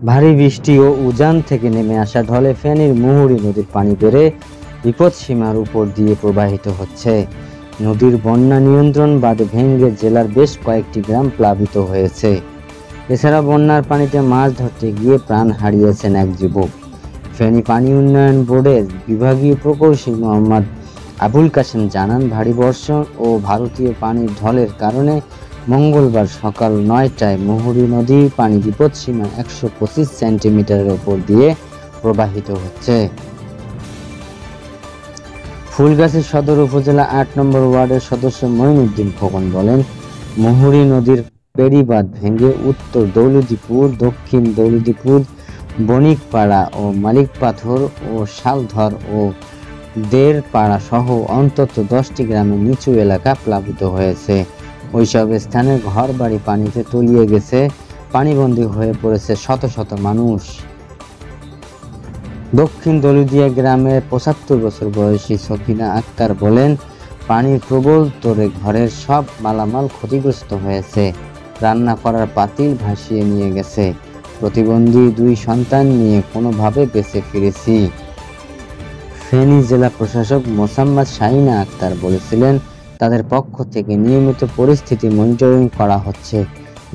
ভারী বৃষ্টি ও উজান থেকে নেমে আসা ঢলে ফেনীর মুহুরী নদীর পানি বেড়ে বিপদসীমার উপর দিয়ে প্রবাহিত হচ্ছে। নদীর বন্যা নিয়ন্ত্রণ বাঁধ ভেঙে জেলার বেশ কয়েকটি গ্রাম প্লাবিত হয়েছে। এছাড়া বন্যার পানিতে মাছ ধরতে গিয়ে প্রাণ হারিয়েছেন এক যুবক। ফেনী পানি উন্নয়ন বোর্ডের বিভাগীয় প্রকৌশলী মোহাম্মদ আবুল কাশেম জানান, ভারী বর্ষণ ও ভারতীয় পানির ঢলের কারণে মঙ্গলবার সকাল ৯টায় মুহুরী নদীর পানি বিপদসীমা ১২৫ সেন্টিমিটারের ওপর দিয়ে প্রবাহিত হচ্ছে। ফুলগাজী সদর উপজেলা ৮ নম্বর ওয়ার্ডের সদস্য মঈনুদ্দিন খোকন বলেন, মুহুরী নদীর বেড়িবাঁধ ভেঙে উত্তর দৌলতদিপুর, দক্ষিণ দৌলতদিপুর, বণিকপাড়া ও মালিকপাথর ও শালধর ও দেড়পাড়া সহ অন্তত 10টি গ্রামের নিচু এলাকা প্লাবিত হয়েছে। ওইসব স্থানের ঘরবাড়ি পানিতে তলিয়ে গেছে, পানিবন্দী হয়ে পড়েছে শত শত মানুষ। দক্ষিণ দৌলতদিয়া গ্রামের ৭৫ বছর বয়সী সফিনা আক্তার বলেন, পানির প্রবল তোড়ে ঘরের সব মালামাল ক্ষতিগ্রস্ত হয়েছে, রান্না করার পাতিল ভাসিয়ে নিয়ে গেছে। প্রতিবন্ধী 2 সন্তান নিয়ে কোনোভাবে বেঁচে ফিরেছি। ফেনী জেলা প্রশাসক মোসাম্মদ শাহিনা আক্তার বলেছিলেন, তাদের পক্ষ থেকে নিয়মিত পরিস্থিতি মনিটরিং করা হচ্ছে।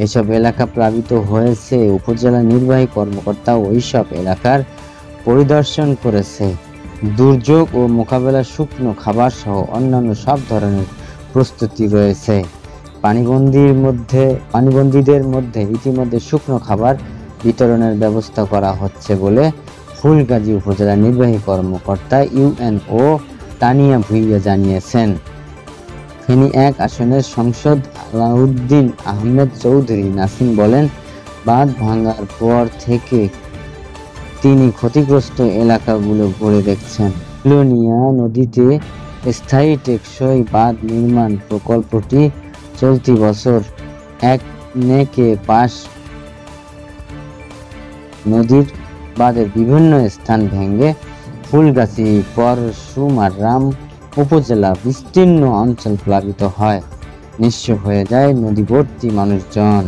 এসব এলাকা প্লাবিত হয়েছে, উপজেলা নির্বাহী কর্মকর্তা ওইসব এলাকার পরিদর্শন করেছে। দুর্যোগ ও মোকাবেলা শুকনো খাবার সহ অন্যান্য সব ধরনের প্রস্তুতি রয়েছে। পানিবন্দীদের মধ্যে ইতিমধ্যে শুকনো খাবার বিতরণের ব্যবস্থা করা হচ্ছে বলে ফুলগাজী উপজেলা নির্বাহী কর্মকর্তা ইউএনও তানিয়া ভুইয়া জানিয়েছেন। ফেনী 1 আসনের সংসদ আলাউদ্দিন আহমেদ চৌধুরী নাসিম বলেন, বাঁধ ভাঙার পর থেকে তিনি ক্ষতিগ্রস্ত এলাকাগুলো ঘুরে দেখছেন। বিলোনিয়া নদীতে স্থায়ী টেকসই বাঁধ নির্মাণ প্রকল্পটি চলতি বছর একনেকে পাশ নদীর বাঁধের বিভিন্ন স্থান ভেঙে ফুলগাজী পরশুরাম উপজেলা বিস্তীর্ণ অঞ্চল প্লাবিত হয়, নিঃস্ব হয়ে যায় নদীবর্তী মানুষজন।